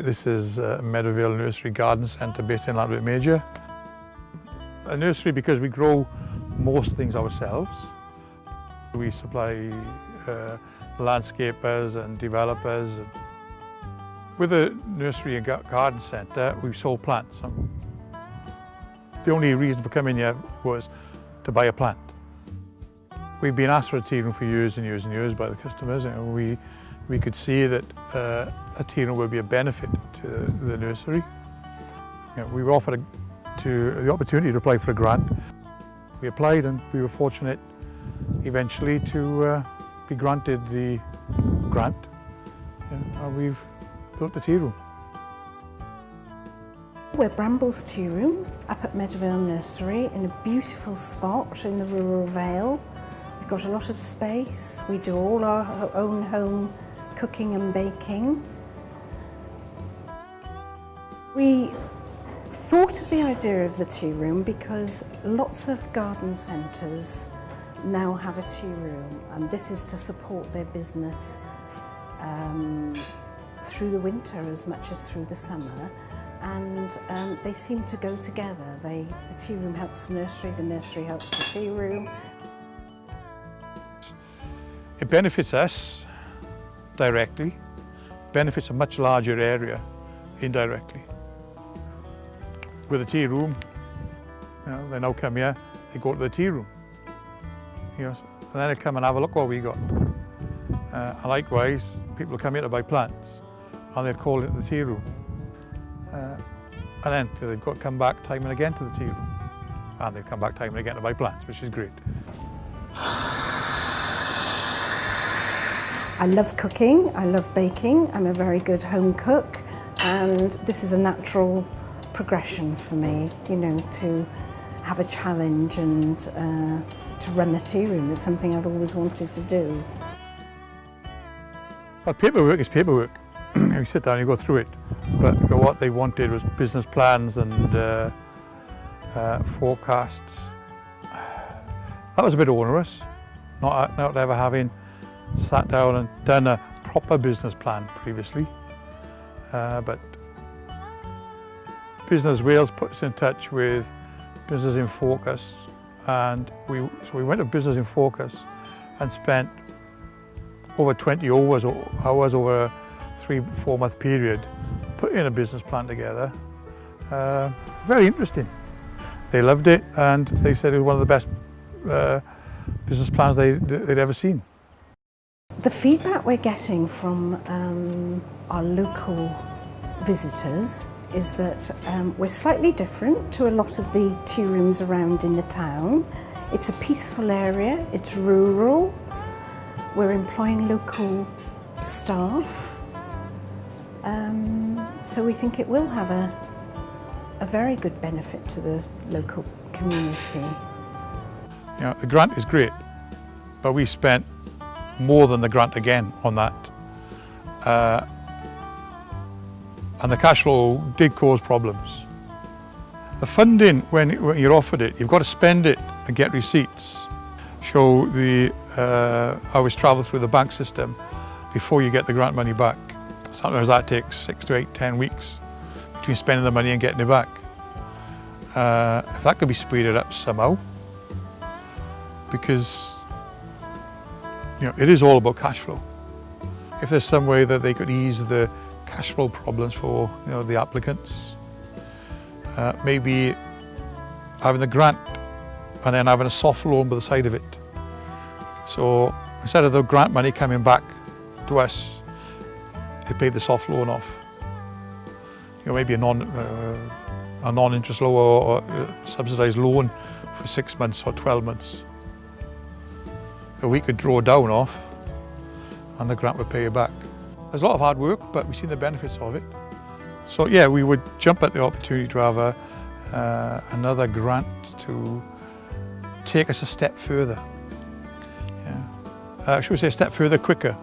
This is Meadowvale Nursery Garden Centre based in Lambert Major. A nursery because we grow most things ourselves. We supply landscapers and developers. With a nursery and garden centre, we sold plants. The only reason for coming here was to buy a plant. We've been asked for a tea room for years and years and years by the customers, and we could see that a tea room would be a benefit to the nursery. We were offered the opportunity to apply for a grant. We applied and we were fortunate eventually to be granted the grant, and we've built the tea room. We're Brambles Tearoom up at Meadowvale Nursery in a beautiful spot in the rural vale. We've got a lot of space. We do all our own home cooking and baking. We thought of the idea of the tea room because lots of garden centres now have a tea room, and this is to support their business through the winter as much as through the summer, and they seem to go together. The tea room helps the nursery helps the tea room. It benefits us directly, benefits a much larger area indirectly. With a tea room, they now come here, they go to the tea room, and then they come and have a look what we got. And likewise, people come here to buy plants, and they'll call it the tea room. And then they've got to come back time and again to the tea room, and they'll come back time and again to buy plants, which is great. I love cooking, I love baking, I'm a very good home cook, and this is a natural progression for me, to have a challenge and to run a tea room is something I've always wanted to do. Well, paperwork is paperwork. You sit down and you go through it, but what they wanted was business plans and forecasts. That was a bit onerous, not ever having sat down and done a proper business plan previously, but Business Wales put us in touch with Business in Focus, and we went to Business in Focus and spent over 20 hours over a 3-4 month period putting a business plan together. Very interesting. They loved it, and they said it was one of the best business plans they'd ever seen. The feedback we're getting from our local visitors is that we're slightly different to a lot of the tea rooms around in the town. It's a peaceful area, it's rural, we're employing local staff, so we think it will have a very good benefit to the local community. The grant is great, but we spent more than the grant again on that. And the cash flow did cause problems. The funding, when you're offered it, you've got to spend it and get receipts. Show how it's travelled through the bank system before you get the grant money back. Sometimes that takes 6 to 8, 10 weeks between spending the money and getting it back. If that could be speeded up somehow, because it is all about cash flow. If there's some way that they could ease the cash flow problems for the applicants, maybe having the grant and then having a soft loan by the side of it. So instead of the grant money coming back to us, they paid the soft loan off. Maybe a non-interest loan or a subsidised loan for 6 months or 12 months. We could draw down off and the grant would pay you back. There's a lot of hard work, but we've seen the benefits of it. So yeah, we would jump at the opportunity to have another grant to take us a step further. Should we say a step further quicker?